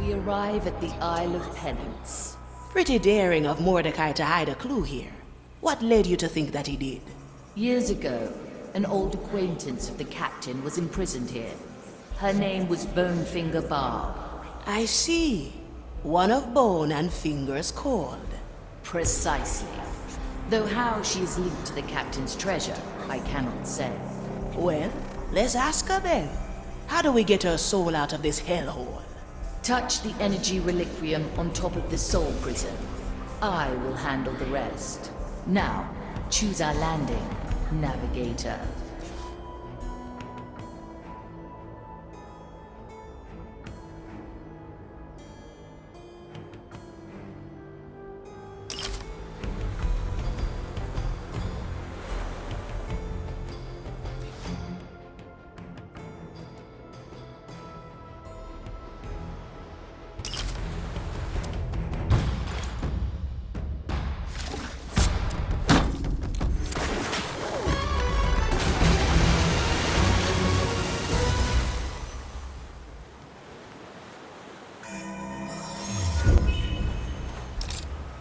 We arrive at the Isle of Penance. Pretty daring of Mordecai to hide a clue here. What led you to think that he did? Years ago, an old acquaintance of the captain was imprisoned here. Her name was Bonefinger Barb. I see. One of Bone and Finger's called. Precisely. Though how she is linked to the captain's treasure, I cannot say. Well, let's ask her then. How do we get her soul out of this hellhole? Touch the energy reliquium on top of the soul prison. I will handle the rest. Now, choose our landing, navigator.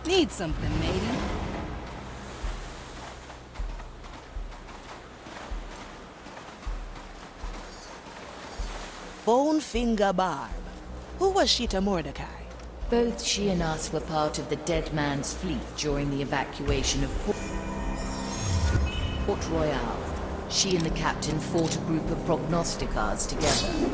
Need something, matey? Bonefinger Barb. Who was she to Mordecai? Both she and us were part of the Dead Man's fleet during the evacuation of Port Royal. She and the captain fought a group of prognosticars together.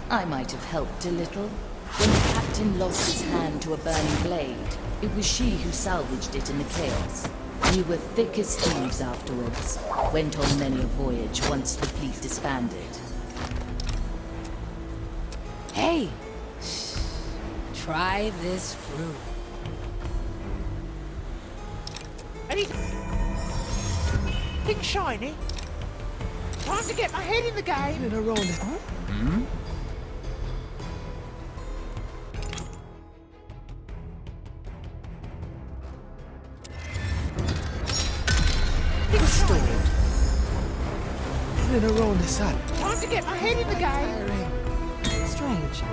I might have helped a little. When the captain lost his hand to a burning blade, it was she who salvaged it in the chaos. We were thick as thieves afterwards. Went on many a voyage once the fleet disbanded. Hey! Try this fruit. Anything shiny? Time to get my head in the game. In a roll, huh? Hmm? Restored. In a roll, this up. Time to get my head in the game. Strange.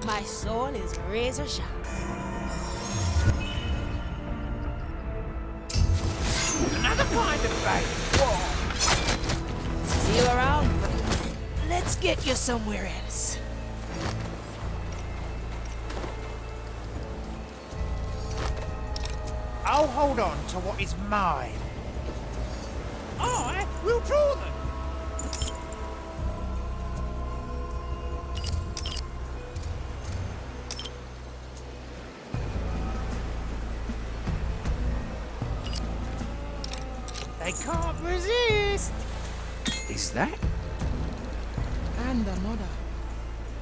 My soul is razor sharp. Another kind of bait. See you around. Let's get you somewhere else. I'll hold on to what is mine. I will draw them. They can't resist. Is that? And the mother.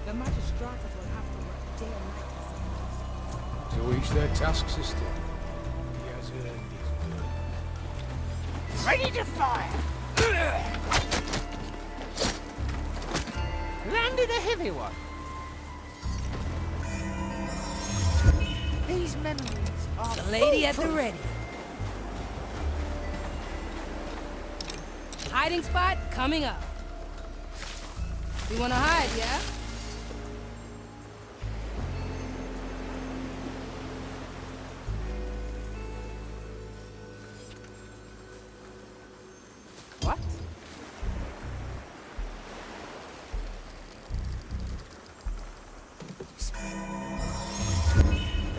The magistratus will have to work day and night. To each their task, sister. He has earned his word. Ready to fire. Landed a heavy one. These memories are The lady at the foolproof. ready. Hiding spot coming up. We wanna hide, yeah? What?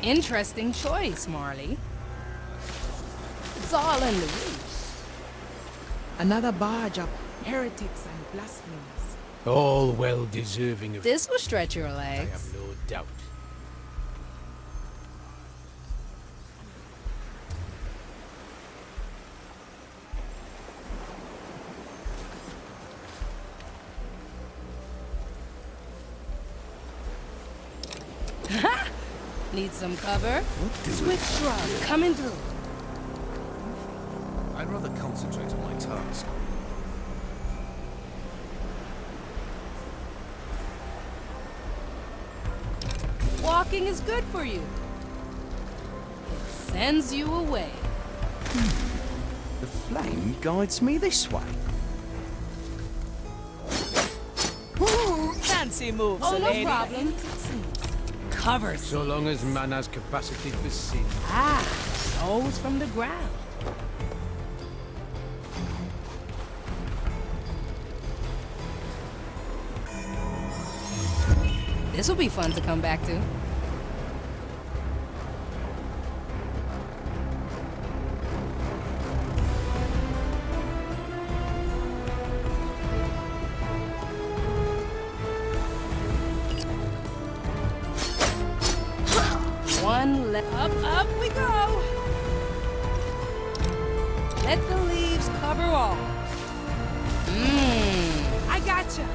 Interesting choice, Marley. It's all in the roots. Another barge of heretics and blasphemers. All well deserving of This will stretch your I legs. have no doubt. Need some cover? Do Swift shrug, coming through. I'd rather concentrate on my task. Walking is good for you. It sends you away. The flame guides me this way. Fancy moves, Oh, no lady. problem. Cover So long as man has capacity for sin. Ah, souls from the ground. This will be fun to come back to. Up we go. Let the leaves cover all. I gotcha.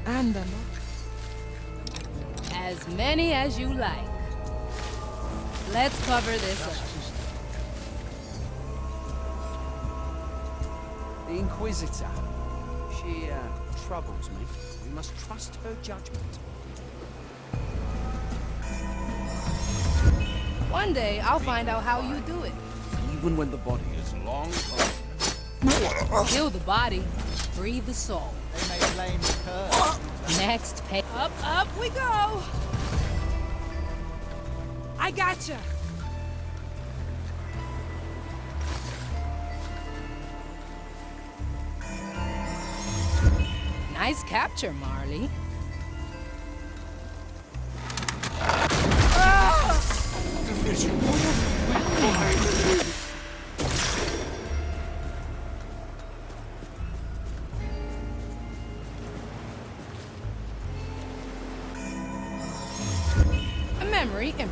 And another. As many as you like. Let's cover this up. The Inquisitor. She troubles me. We must trust her judgment. One day, I'll find out how you do it. Even when the body is long gone. Kill the body, free the soul. They may blame the curse. Next page. Up we go. I gotcha. Nice capture, Marley. A memory imprint.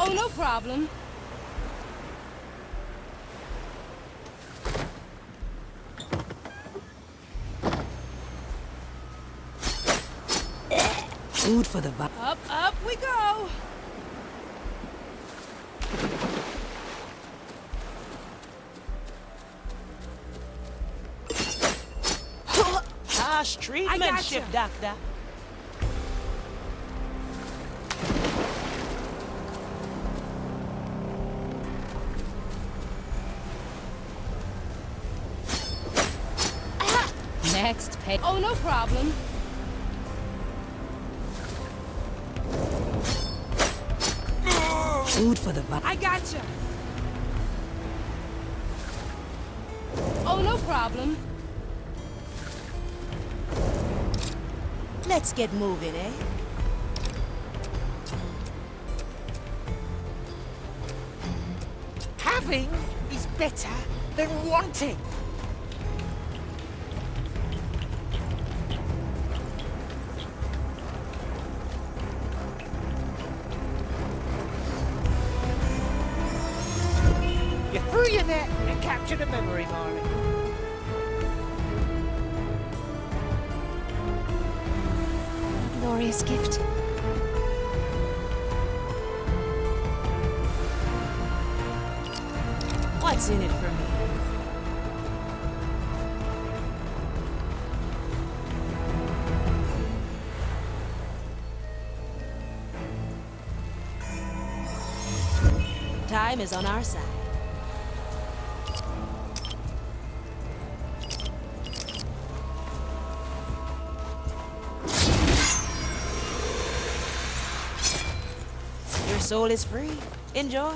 Oh, no problem. Food for the vibe. Up we go. Harsh treatment, gotcha. ship doctor. Next page. Oh, no problem. Food for the vibe. I gotcha. Oh, no problem. Let's get moving, eh? Having is better than wanting. You threw your net and captured a memory, Marley. A glorious gift. What's in it for me? Time is on our side. Your soul is free. Enjoy.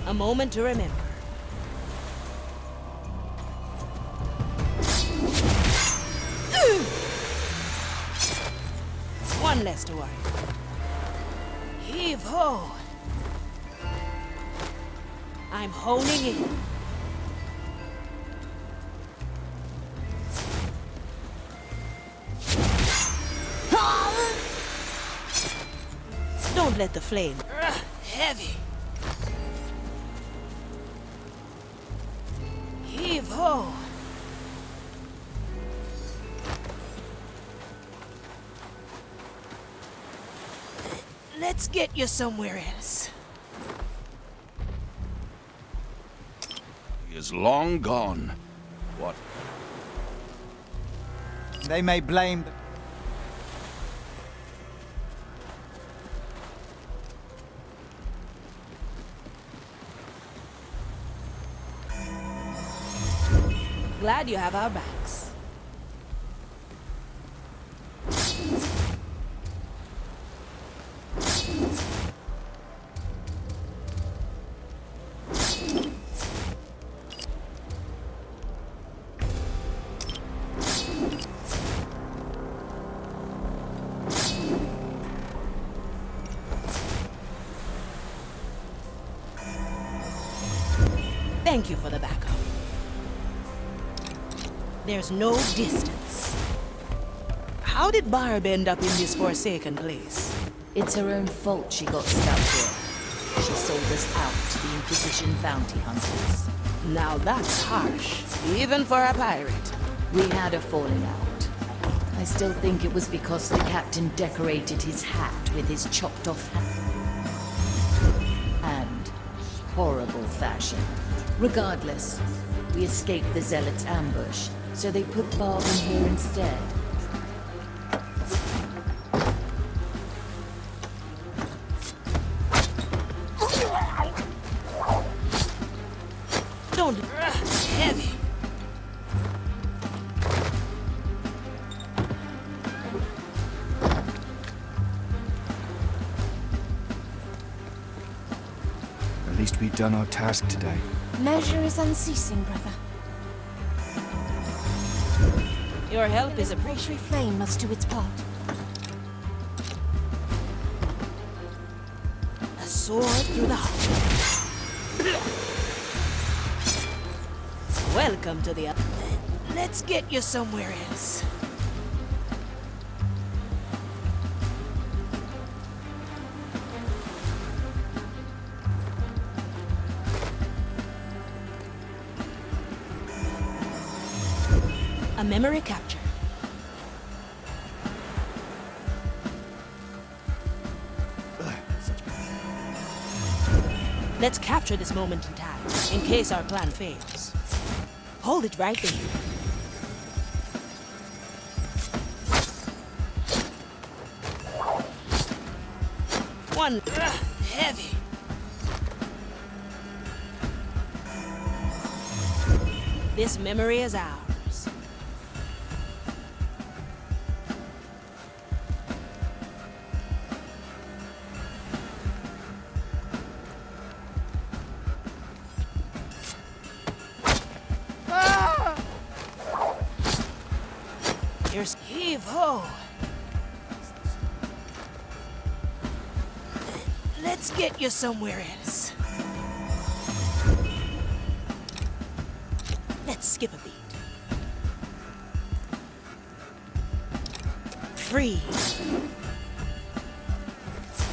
A moment to remember. One less to worry. Heave ho! I'm honing in. Don't let the flame. Heavy. Heave ho. Let's get you somewhere else. He is long gone. What? They may blame the... Glad you have our backs. Thank you for the backup. There's no distance. How did Barb end up in this forsaken place? It's her own fault she got stuck here. She sold us out to the Inquisition bounty hunters. Now that's harsh, even for a pirate. We had a falling out. I still think it was because the captain decorated his hat with his chopped off hand. Horrible fashion. Regardless, we escaped the Zealots' ambush, so they put Barb in here instead. Don't... heavy. At least we've done our task today. Measure is unceasing, brother. Your help is Every appreciated. flame must do its part. A sword through the heart. Welcome to the... Let's get you somewhere else. A memory capture. Let's capture this moment in time, in case our plan fails. Hold it right there. One heavy. This memory is ours. Here's heave ho. Let's get you somewhere else. Let's skip a beat. Free.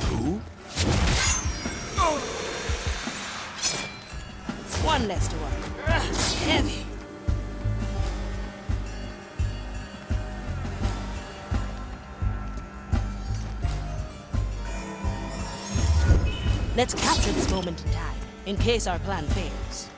Who? One less to worry. Heavy. Let's capture this moment in time, in case our plan fails.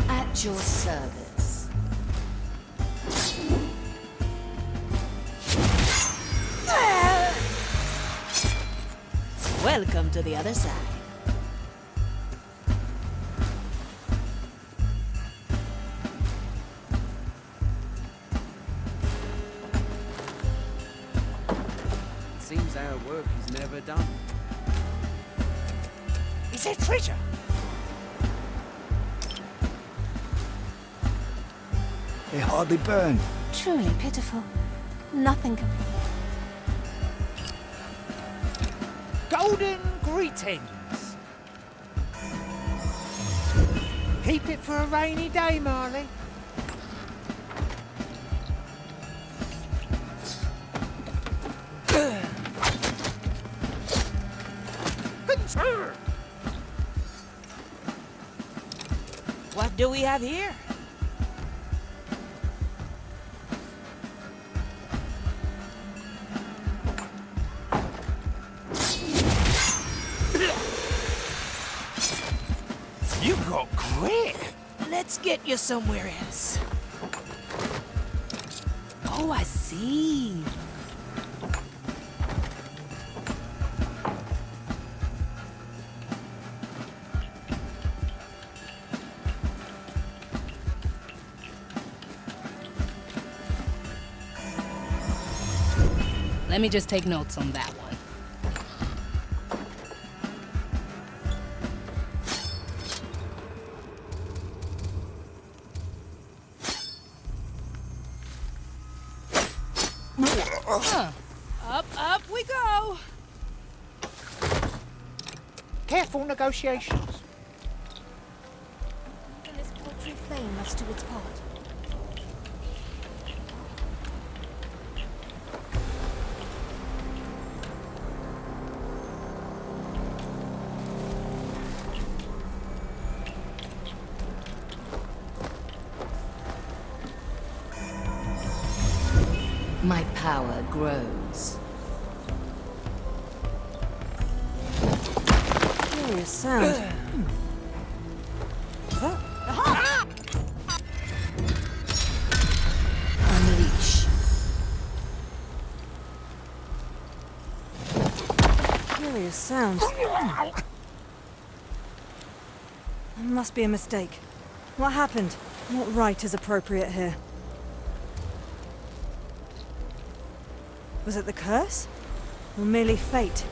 At your service. Welcome to the other side. Seems our work is never done. Is it treasure? They hardly burn. Truly pitiful. Nothing can. Golden greetings. Keep it for a rainy day, Marley. What do we have here? You got grit. Let's get you somewhere else. Oh, I see. Let me just take notes on that one. Up we go. Careful negotiations. This paltry flame must do its part. My power grows. Curious sound. Unleash. Curious sound. There must be a mistake. What happened? What rite is appropriate here? Was it the curse? Or merely fate?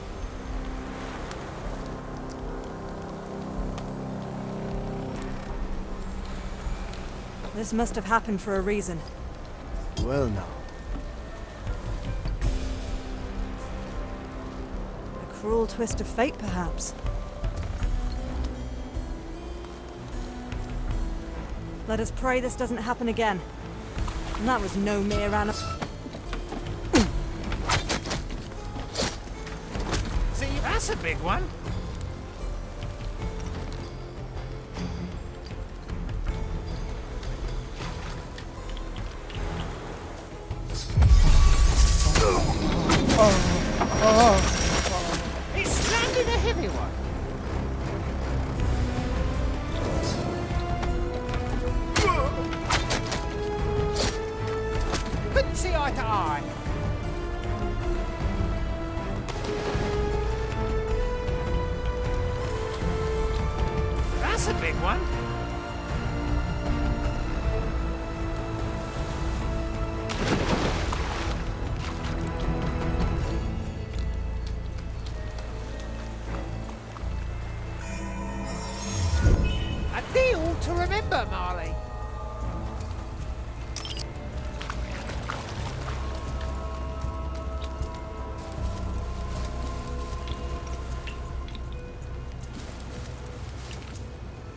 This must have happened for a reason. Well, now. A cruel twist of fate, perhaps. Let us pray this doesn't happen again. And that was no mere animal. See, that's a big one. It's landed a heavy one. Couldn't see eye to eye. That's a big one. A deal to remember, Marley.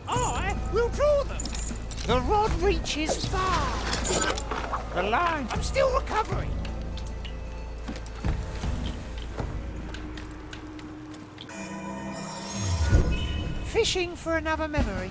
I will draw them. The rod reaches far. The line. I'm still recovering. Fishing for another memory.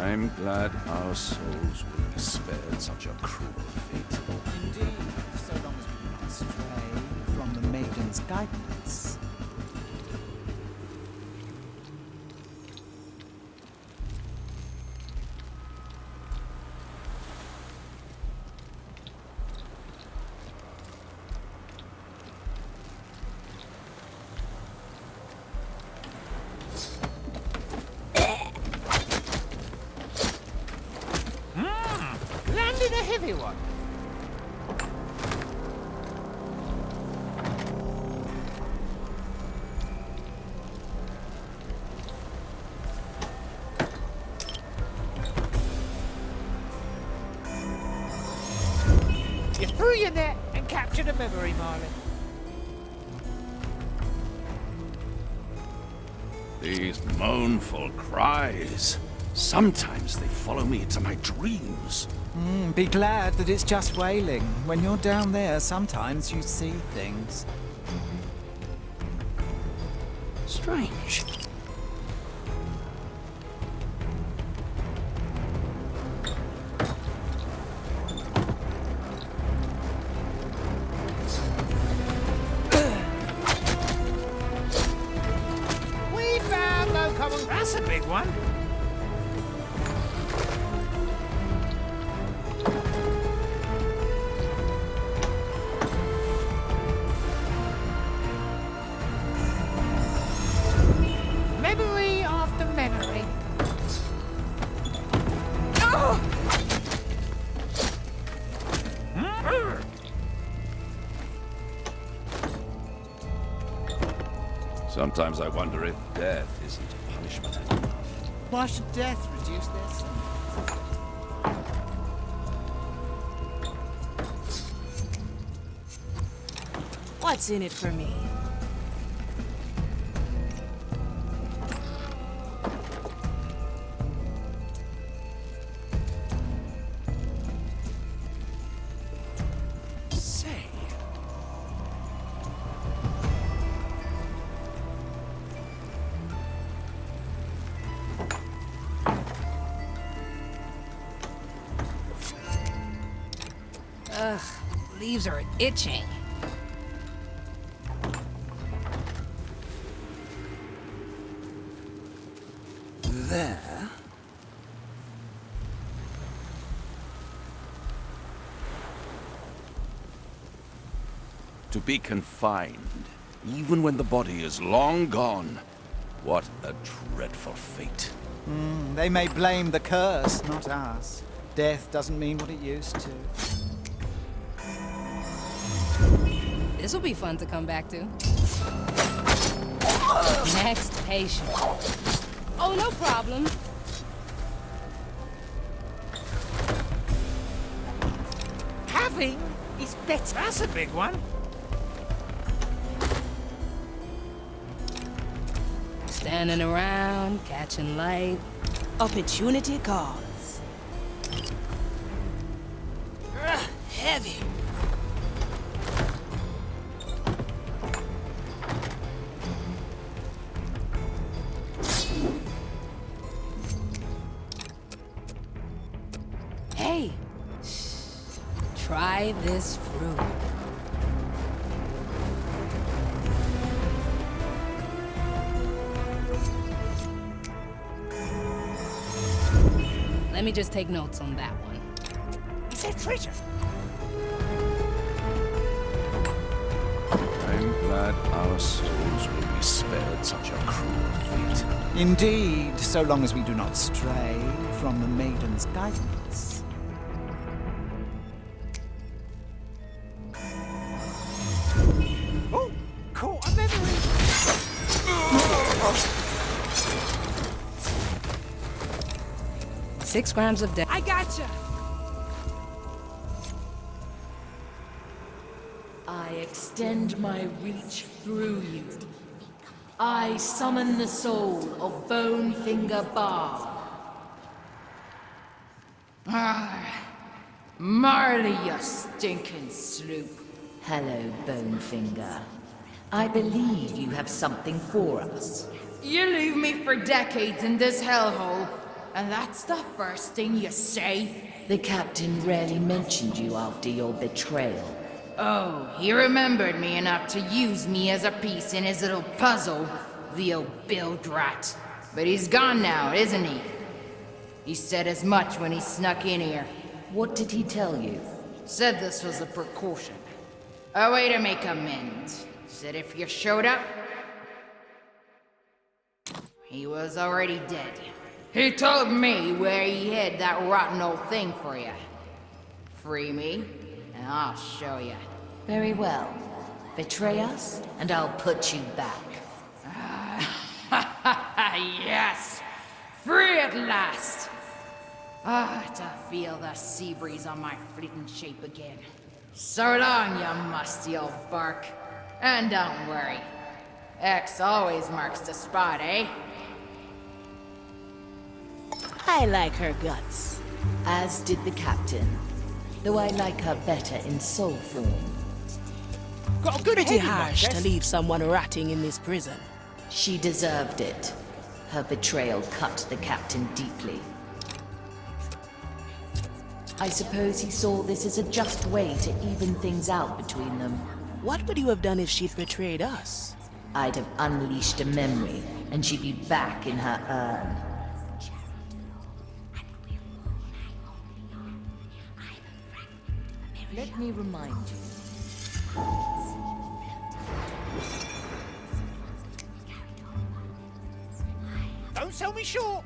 I'm glad our souls will be spared such a cruel fate. Indeed, so long as we do not stray from the maiden's guidance. heavy one. You threw your net and captured a memory, Marley. These mournful cries. Sometimes they follow me into my dreams. Be glad that it's just wailing. When you're down there, sometimes you see things. Strange. We found no common... That's a big one. Memory after memory. Oh! Sometimes I wonder if death isn't punishment enough. Why should death reduce this? What's in it for me? Say. Ugh, leaves are itching. There. To be confined, even when the body is long gone. What a dreadful fate. They may blame the curse, not us. Death doesn't mean what it used to. This'll be fun to come back to. Next patient. Oh, no problem. Having is better. That's a big one. Standing around, catching light. Opportunity calls. Heavy. Hey, try this fruit. Let me just take notes on that one. Is that treasure? I'm glad our souls will be spared such a cruel fate. Indeed, so long as we do not stray from the maiden's guidance. Oh, caught a memory. 6 grams of death. I gotcha. I extend my reach through you. I summon the soul of Bonefinger Bar. Marley, you stinking sloop. Hello, Bonefinger. I believe you have something for us. You leave me for decades in this hellhole, and that's the first thing you say? The captain rarely mentioned you after your betrayal. Oh, he remembered me enough to use me as a piece in his little puzzle, the old bilge rat. But he's gone now, isn't he? He said as much when he snuck in here. What did he tell you? Said this was a precaution. A way to make amends. Said if you showed up, he was already dead. He told me where he hid that rotten old thing for you. Free me, and I'll show you. Very well. Betray us, and I'll put you back. Yes! Free at last! To feel the sea breeze on my fleeting shape again. So long, you musty old bark. And don't worry. X always marks the spot, eh? I like her guts. As did the captain, though I like her better in soul form. Got a good Pretty head in that harsh to chest. leave someone rotting in this prison. She deserved it. Her betrayal cut the captain deeply. I suppose he saw this as a just way to even things out between them. What would you have done if she'd betrayed us? I'd have unleashed a memory, and she'd be back in her urn. Let me remind you. Don't sell me short.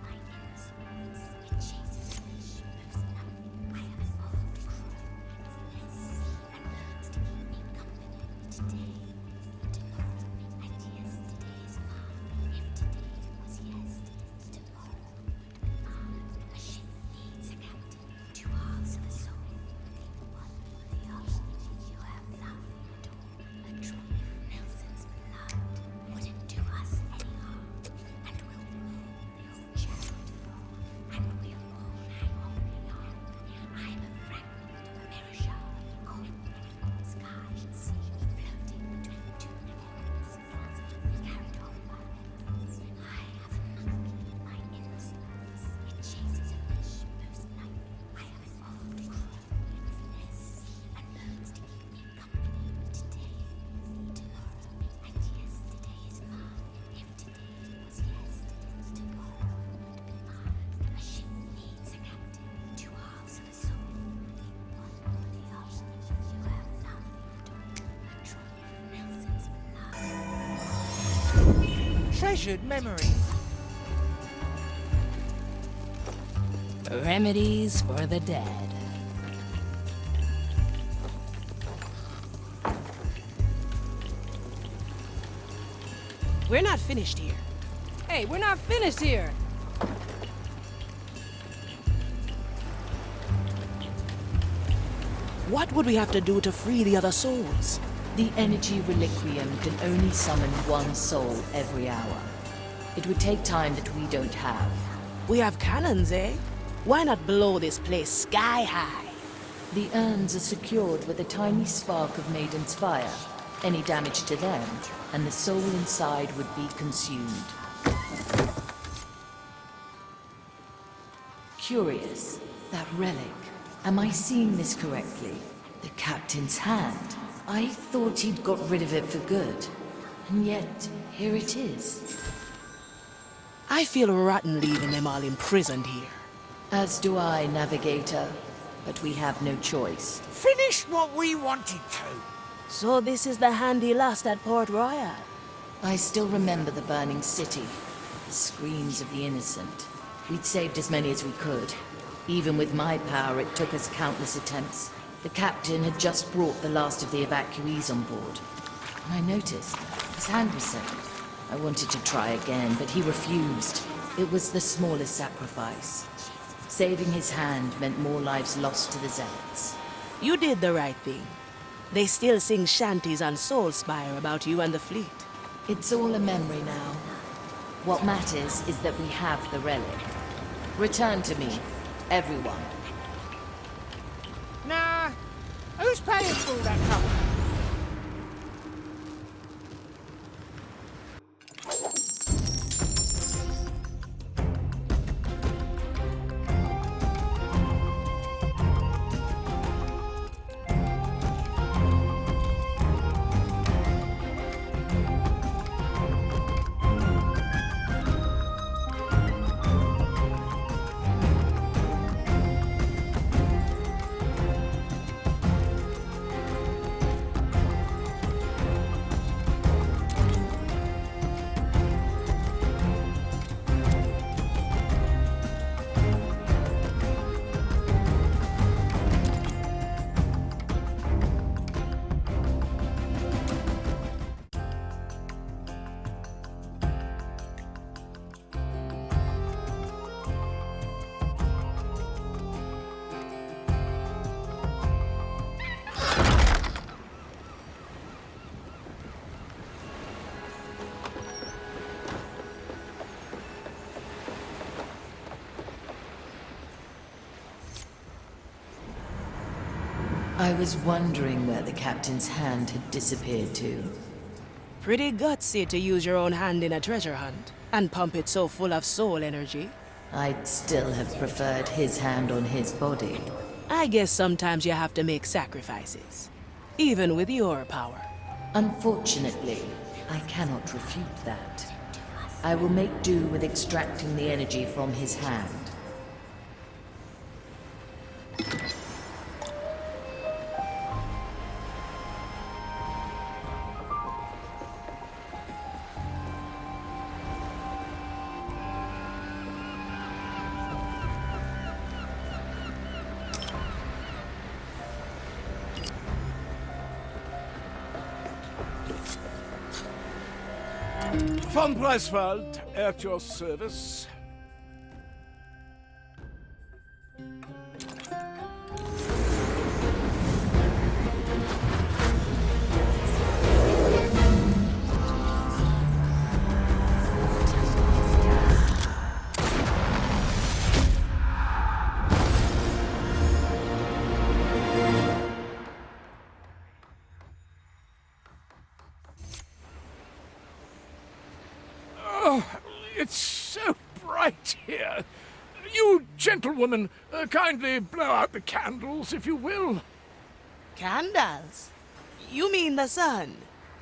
Treasured memories. Remedies for the dead. We're not finished here. Hey, we're not finished here. What would we have to do to free the other souls? The energy reliquium can only summon one soul every hour. It would take time that we don't have. We have cannons, eh? Why not blow this place sky high? The urns are secured with a tiny spark of Maiden's fire. Any damage to them, and the soul inside would be consumed. Curious. That relic. Am I seeing this correctly? The captain's hand. I thought he'd got rid of it for good. And yet, here it is. I feel rotten leaving them all imprisoned here. As do I, Navigator. But we have no choice. Finish what we wanted to. So this is the hand he lost at Port Royal. I still remember the burning city. The screams of the innocent. We'd saved as many as we could. Even with my power, it took us countless attempts. The captain had just brought the last of the evacuees on board. And I noticed his hand was severed. I wanted to try again, but he refused. It was the smallest sacrifice. Saving his hand meant more lives lost to the Zealots. You did the right thing. They still sing shanties on Soulspire about you and the fleet. It's all a memory now. What matters is that we have the relic. Return to me, everyone. Nah. Who's paying for all that trouble? I was wondering where the captain's hand had disappeared to. Pretty gutsy to use your own hand in a treasure hunt and pump it so full of soul energy. I'd still have preferred his hand on his body. I guess sometimes you have to make sacrifices, even with your power. Unfortunately, I cannot refute that. I will make do with extracting the energy from his hand. Von Preiswald, at your service. It's so bright here. You gentlewomen, kindly blow out the candles, if you will. Candles? You mean the sun?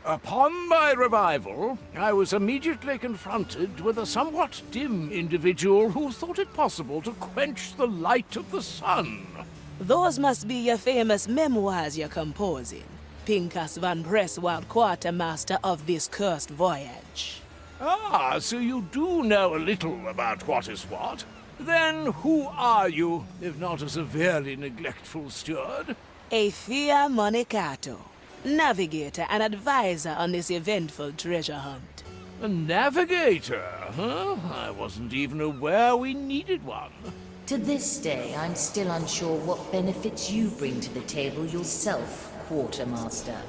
Upon my revival, I was immediately confronted with a somewhat dim individual who thought it possible to quench the light of the sun. Those must be your famous memoirs you're composing. Pincus van Presswald, quartermaster of this cursed voyage. Ah, so you do know a little about what is what. Then who are you, if not a severely neglectful steward? A Thea Monicato, navigator and advisor on this eventful treasure hunt. A navigator, huh? I wasn't even aware we needed one. To this day, I'm still unsure what benefits you bring to the table yourself, Quartermaster.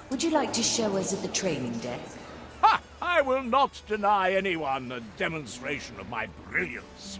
Would you like to show us at the training deck? Ha! I will not deny anyone a demonstration of my brilliance.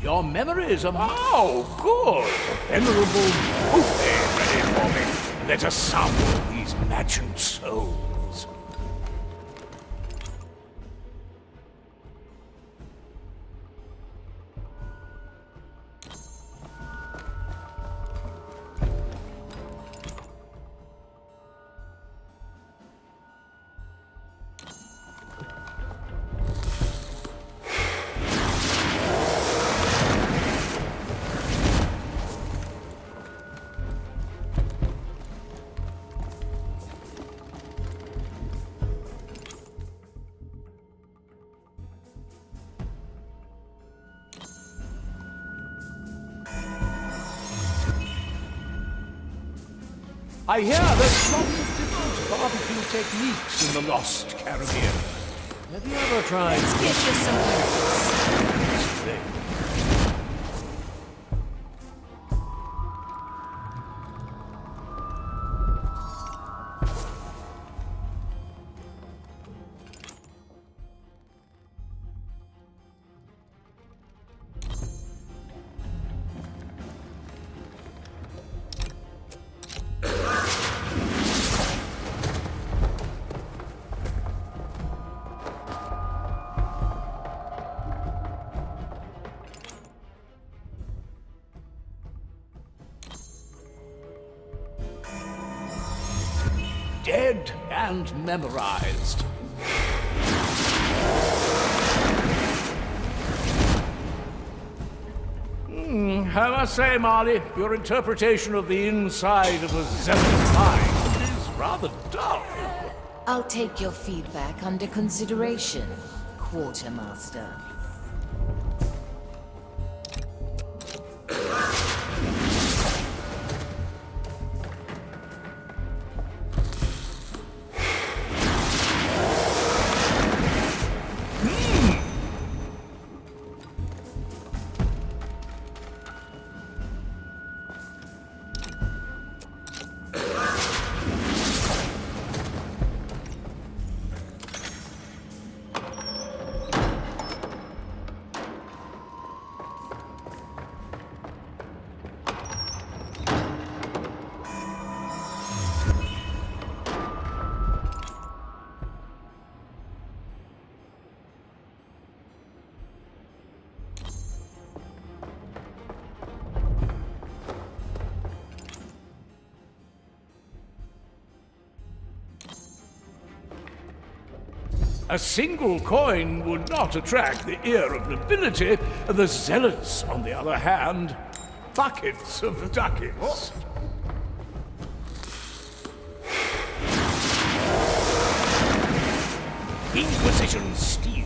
Your memories are... Oh, good! Venerable buffet ready for me. Let us sample these imagined souls. I hear there's lots of different barbecue techniques in the Lost Caribbean. Have you ever tried... Let's get you some thing? dead and memorized. I must say, Marley, your interpretation of the inside of a zealot's mind is rather dull. I'll take your feedback under consideration, Quartermaster. A single coin would not attract the ear of nobility. The zealots, on the other hand, buckets of ducats. Inquisition steel.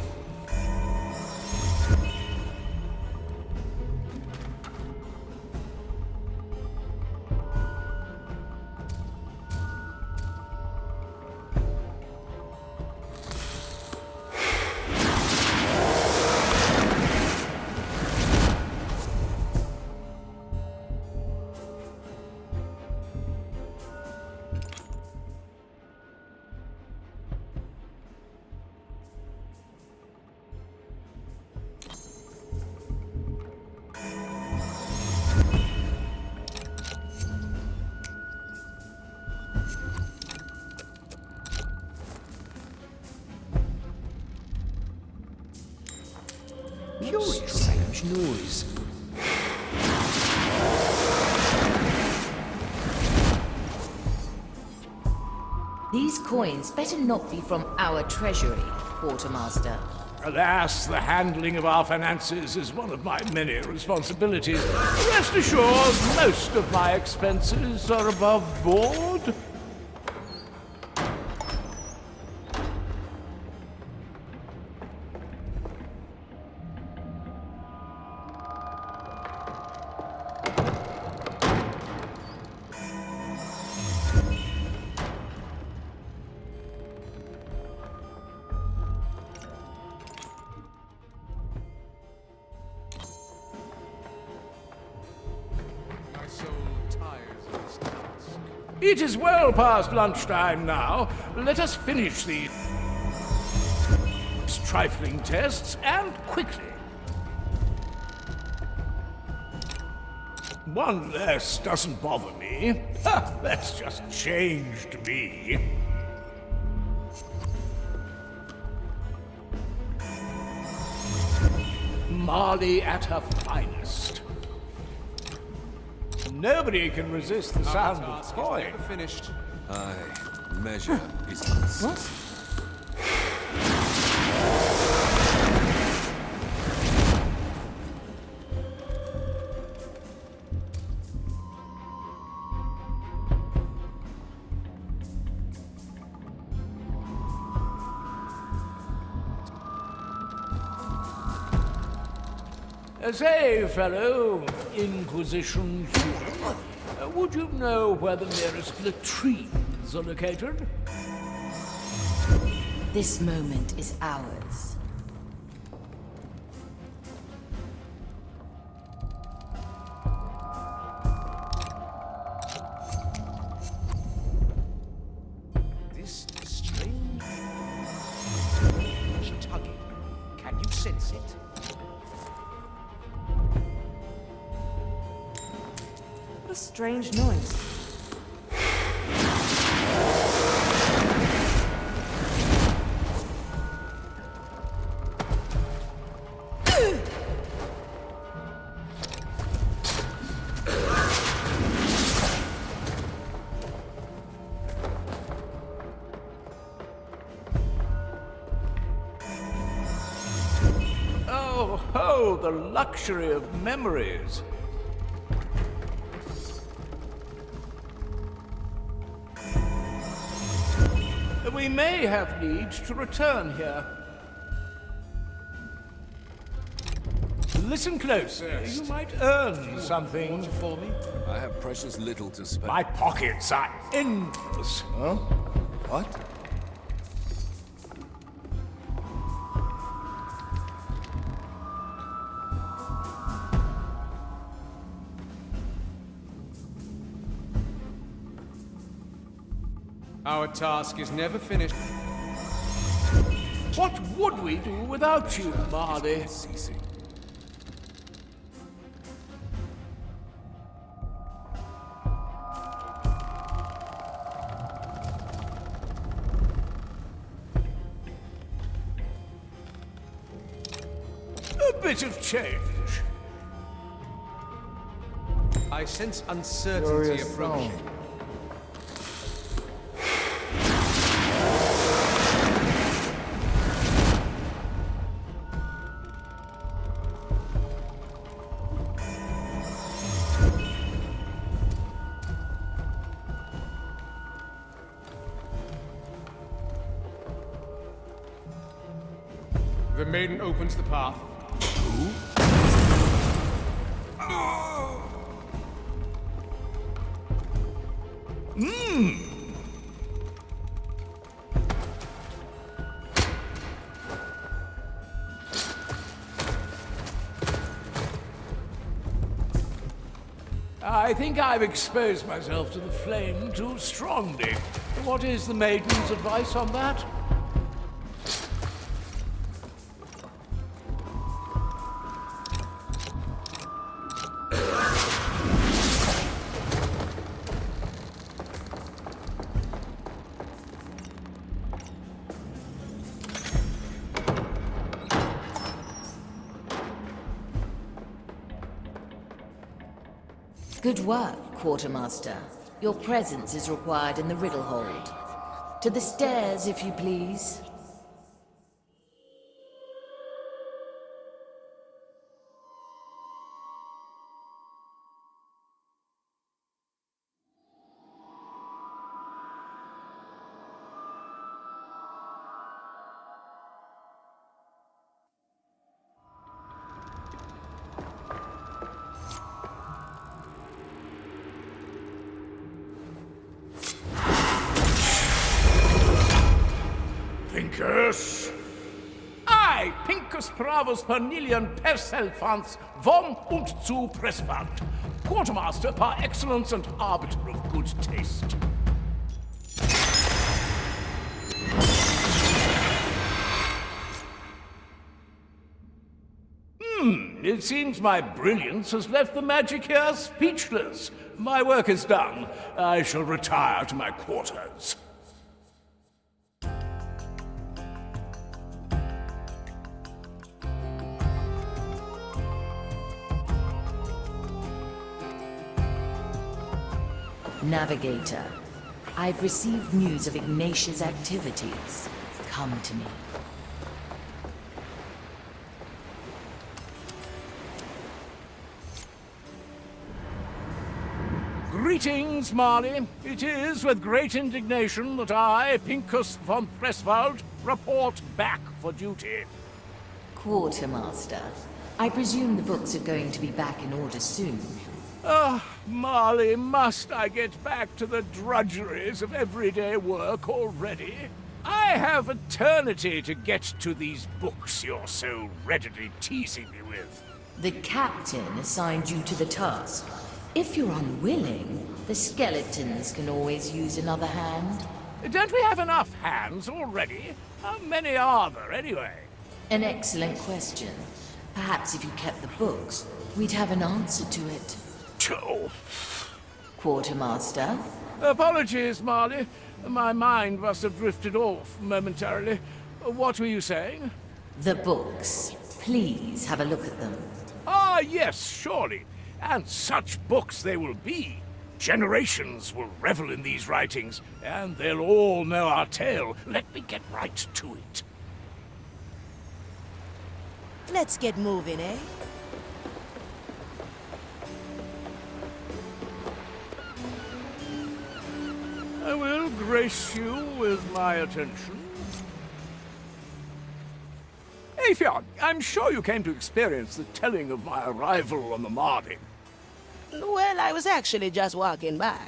Strange noise. These coins better not be from our treasury, Quartermaster. Alas, the handling of our finances is one of my many responsibilities. Rest assured, most of my expenses are above board. It is well past lunchtime now. Let us finish these trifling tests, and quickly. One less doesn't bother me. Ha, that's just changed me. Marley at her finest. Nobody can resist the sound of coin. Finished. Aye, measure is unseen. Say, fellow Inquisition human, would you know where the nearest latrines are located? This moment is ours. This strange tugging. Can you sense it? What a strange noise. the luxury of memories. We may have need to return here. Listen closely. You might earn something for me. I have precious little to spend. My pockets are endless. Huh? What? Our task is never finished. What would we do without you, Marley? Ceasing. A bit of change. I sense uncertainty approaching. The maiden opens the path. I think I've exposed myself to the flame too strongly. What is the maiden's advice on that? Good work, Quartermaster. Your presence is required in the riddle hold. To the stairs, if you please. Pincus! I, Pincus Pravus Pernilian Perselfans von und zu Presswald, Quartermaster par excellence and arbiter of good taste. It seems my brilliance has left the magic here speechless. My work is done. I shall retire to my quarters. Navigator, I've received news of Ignatius' activities. Come to me. Greetings, Marley. It is with great indignation that I, Pincus von Presswald, report back for duty. Quartermaster, I presume the books are going to be back in order soon. Ah, Marley, must I get back to the drudgeries of everyday work already? I have eternity to get to these books you're so readily teasing me with. The captain assigned you to the task. If you're unwilling, the skeletons can always use another hand. Don't we have enough hands already? How many are there, anyway? An excellent question. Perhaps if you kept the books, we'd have an answer to it. Oh. Quartermaster? Apologies, Marley. My mind must have drifted off momentarily. What were you saying? The books. Please have a look at them. Ah, yes, surely. And such books they will be. Generations will revel in these writings, and they'll all know our tale. Let me get right to it. Let's get moving, eh? grace you with my attention? Aethia, I'm sure you came to experience the telling of my arrival on the Mardi. Well, I was actually just walking by.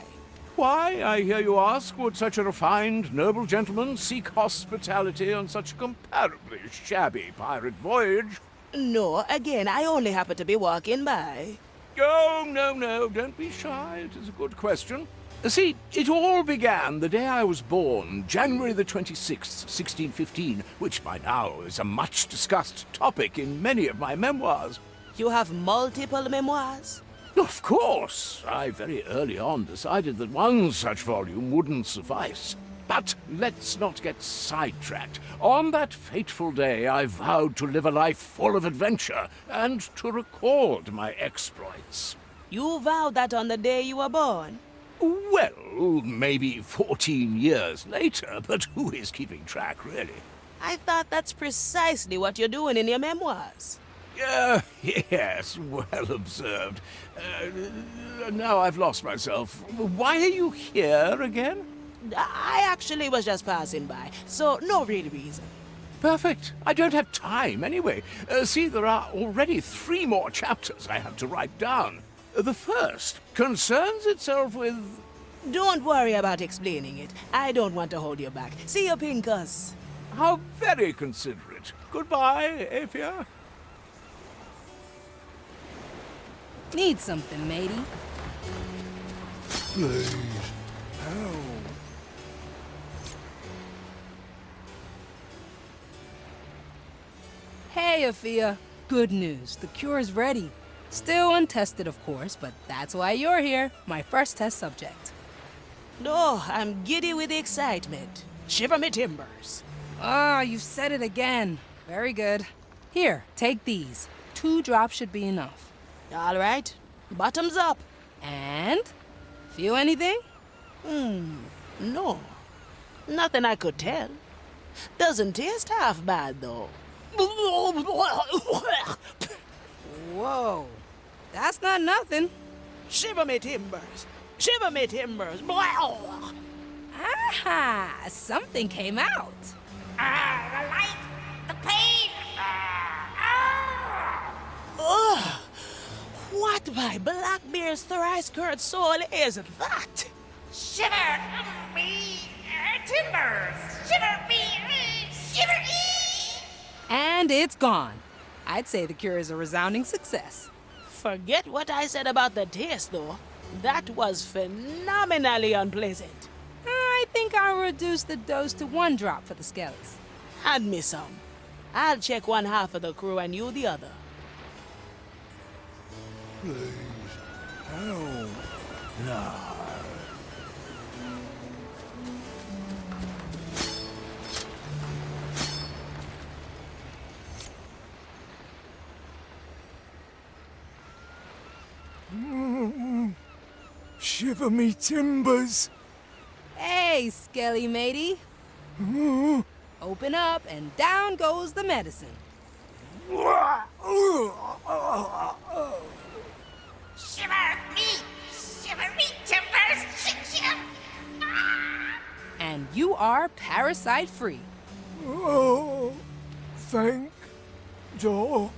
Why, I hear you ask, would such a refined, noble gentleman seek hospitality on such a comparably shabby pirate voyage? No, again, I only happen to be walking by. Oh, no, don't be shy. It is a good question. See, it all began the day I was born, January the 26th, 1615, which by now is a much-discussed topic in many of my memoirs. You have multiple memoirs? Of course. I very early on decided that one such volume wouldn't suffice. But let's not get sidetracked. On that fateful day, I vowed to live a life full of adventure and to record my exploits. You vowed that on the day you were born? Well, maybe 14 years later, but who is keeping track, really? I thought that's precisely what you're doing in your memoirs. Yes, well observed. Now I've lost myself. Why are you here again? I actually was just passing by, so no real reason. Perfect. I don't have time anyway. See, there are already 3 more chapters I have to write down. The first concerns itself with... Don't worry about explaining it. I don't want to hold you back. See you, Pincus. How very considerate. Goodbye, Aethia. Need something, matey? Please. Help. Hey, Aethia. Good news. The cure is ready. Still untested, of course, but that's why you're here. My first test subject. Oh, I'm giddy with excitement. Shiver me timbers. Ah, you said it again. Very good. Here, take these. 2 drops should be enough. All right. Bottoms up. And? Feel anything? No. Nothing I could tell. Doesn't taste half bad, though. Whoa. That's not nothing. Shiver me timbers. Shiver me timbers. Aha! Something came out. The light, the pain. What by Blackbeard's thrice-cursed soul is that? Shiver me timbers. Shiver me, shiver me. And it's gone. I'd say the cure is a resounding success. Forget what I said about the taste, though. That was phenomenally unpleasant. I think I'll reduce the dose to 1 drop for the skellies. Hand me some. I'll check one half of the crew and you the other. Please. Help. No. Shiver me timbers. Hey, skelly matey. Open up and down goes the medicine. Shiver me timbers. And you are parasite-free. Oh, thank Doctor.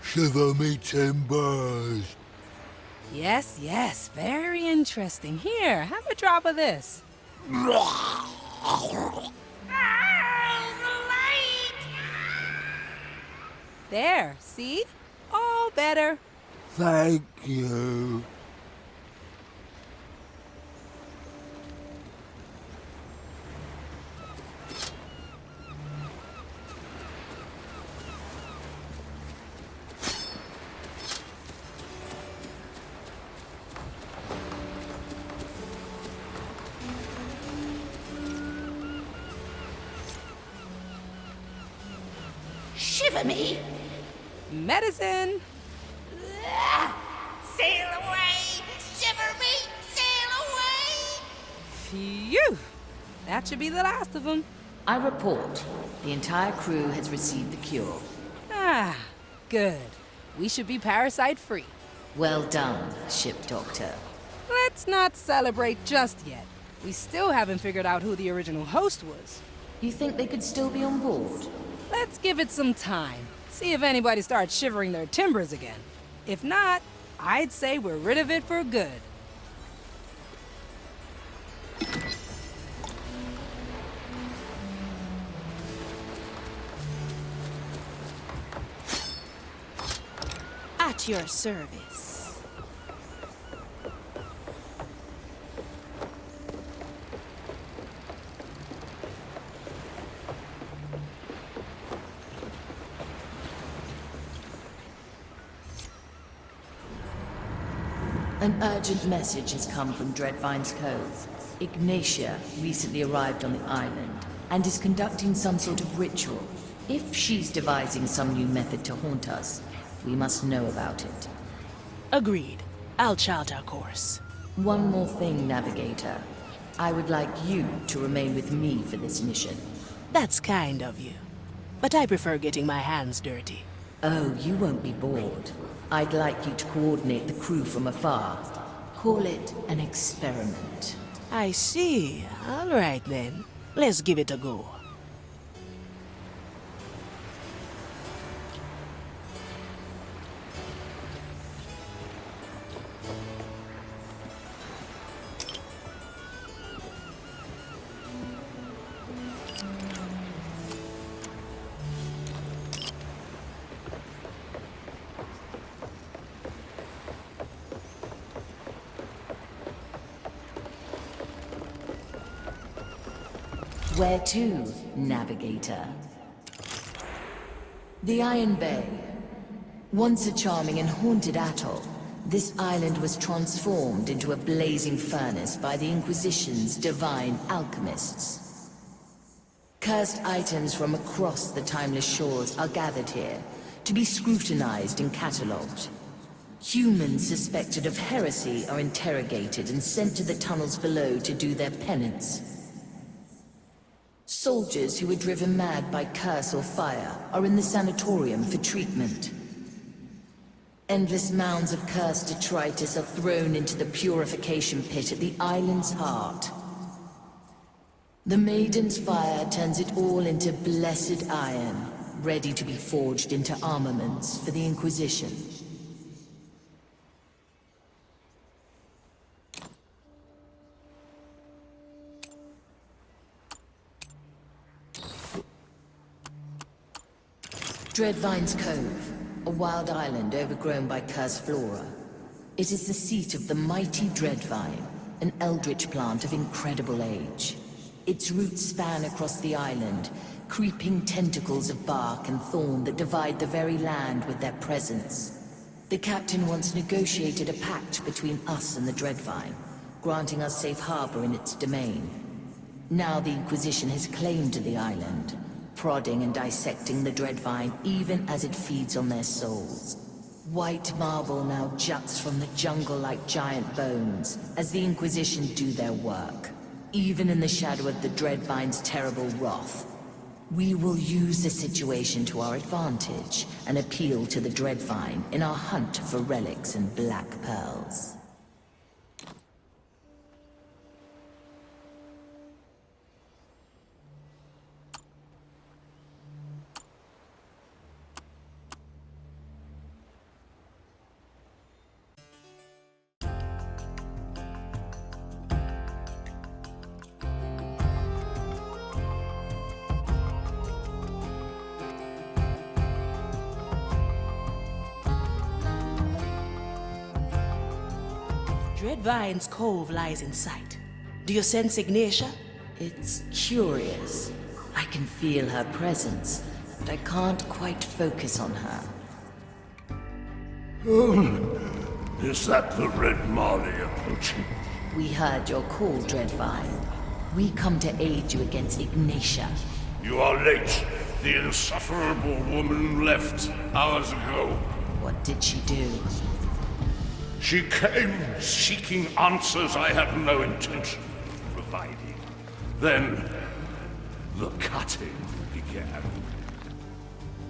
Shiver me timbers. Yes, yes, very interesting. Here, have a drop of this. There, see? All better. Thank you. shiver me. Medicine! Sail away! Shiver me! Sail away! Phew! That should be the last of them. I report. The entire crew has received the cure. Ah, good. We should be parasite-free. Well done, ship doctor. Let's not celebrate just yet. We still haven't figured out who the original host was. You think they could still be on board? Let's give it some time. See if anybody starts shivering their timbers again. If not, I'd say we're rid of it for good. At your service. An urgent message has come from Dreadvine's Cove. Ignatia recently arrived on the island and is conducting some sort of ritual. If she's devising some new method to haunt us, we must know about it. Agreed. I'll chart our course. One more thing, Navigator. I would like you to remain with me for this mission. That's kind of you. But I prefer getting my hands dirty. Oh, you won't be bored. I'd like you to coordinate the crew from afar. Call it an experiment. I see. All right then. Let's give it a go. Where to, Navigator? The Iron Bay. Once a charming and haunted atoll, this island was transformed into a blazing furnace by the Inquisition's divine alchemists. Cursed items from across the timeless shores are gathered here to be scrutinized and catalogued. Humans suspected of heresy are interrogated and sent to the tunnels below to do their penance. Soldiers who were driven mad by curse or fire are in the sanatorium for treatment. Endless mounds of cursed detritus are thrown into the purification pit at the island's heart. The Maiden's fire turns it all into blessed iron, ready to be forged into armaments for the Inquisition. Dreadvine's Cove, a wild island overgrown by cursed flora. It is the seat of the mighty Dreadvine, an eldritch plant of incredible age. Its roots span across the island, creeping tentacles of bark and thorn that divide the very land with their presence. The captain once negotiated a pact between us and the Dreadvine, granting us safe harbor in its domain. Now the Inquisition has claim to the island, prodding and dissecting the Dreadvine even as it feeds on their souls. White marble now juts from the jungle like giant bones as the Inquisition do their work. Even in the shadow of the Dreadvine's terrible wrath, we will use the situation to our advantage and appeal to the Dreadvine in our hunt for relics and black pearls. Dreadvine's Cove lies in sight. Do you sense Ignatia? It's curious. I can feel her presence, but I can't quite focus on her. Is that the Red Marley approaching? We heard your call, Dreadvine. We come to aid you against Ignatia. You are late. The insufferable woman left hours ago. What did she do? She came seeking answers I had no intention of providing. Then, the cutting began.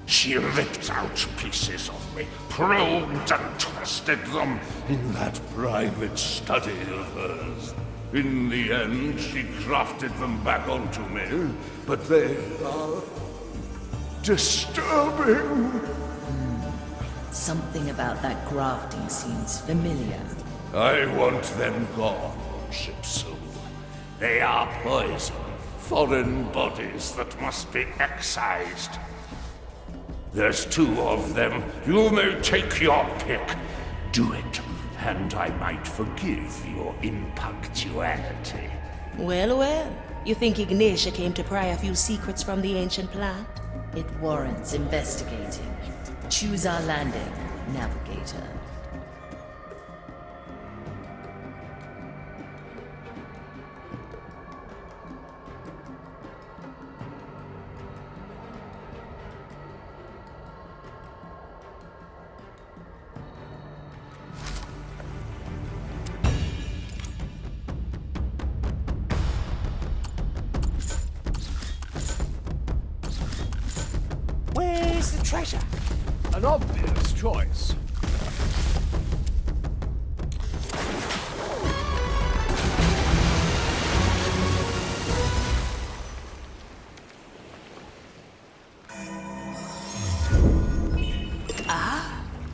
She ripped out pieces of me, probed and twisted them in that private study of hers. In the end, she grafted them back onto me, but they are disturbing. Something about that grafting seems familiar. I want them gone, Shipsu. They are poison, foreign bodies that must be excised. There's 2 of them. You may take your pick. Do it, and I might forgive your impunctuality. Well, well. You think Ignatia came to pry a few secrets from the ancient plant? It warrants investigating. Choose our landing, Navigator. Where's the treasure? An obvious choice.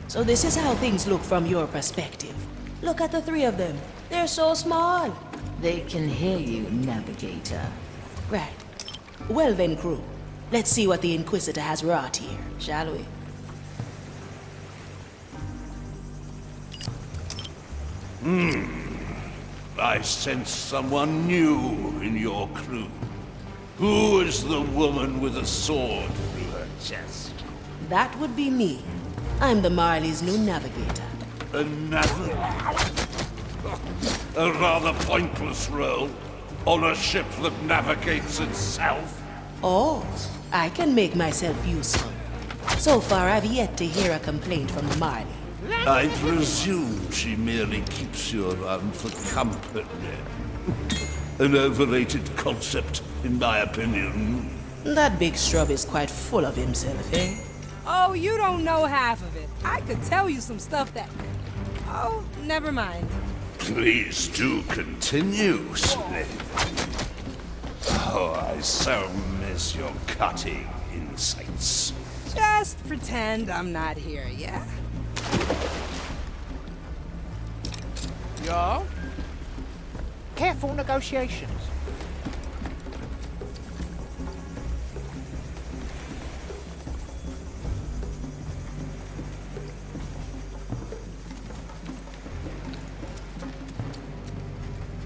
So this is how things look from your perspective. Look at the 3 of them. They're so small. They can hear you, Navigator. Right. Well then, crew. Let's see what the Inquisitor has wrought here, shall we? I sense someone new in your crew. Who is the woman with a sword through her chest? That would be me. I'm the Marley's new navigator. A navigator? A rather pointless role on a ship that navigates itself. Oh, I can make myself useful. So far, I've yet to hear a complaint from Marley. I presume she merely keeps you around for company. An overrated concept, in my opinion. That big scrub is quite full of himself, eh? Oh, you don't know half of it. I could tell you some stuff that... Oh, never mind. Please do continue, slave. Oh, I so miss your cutting insights. Just pretend I'm not here, yeah? Yeah? Careful negotiations.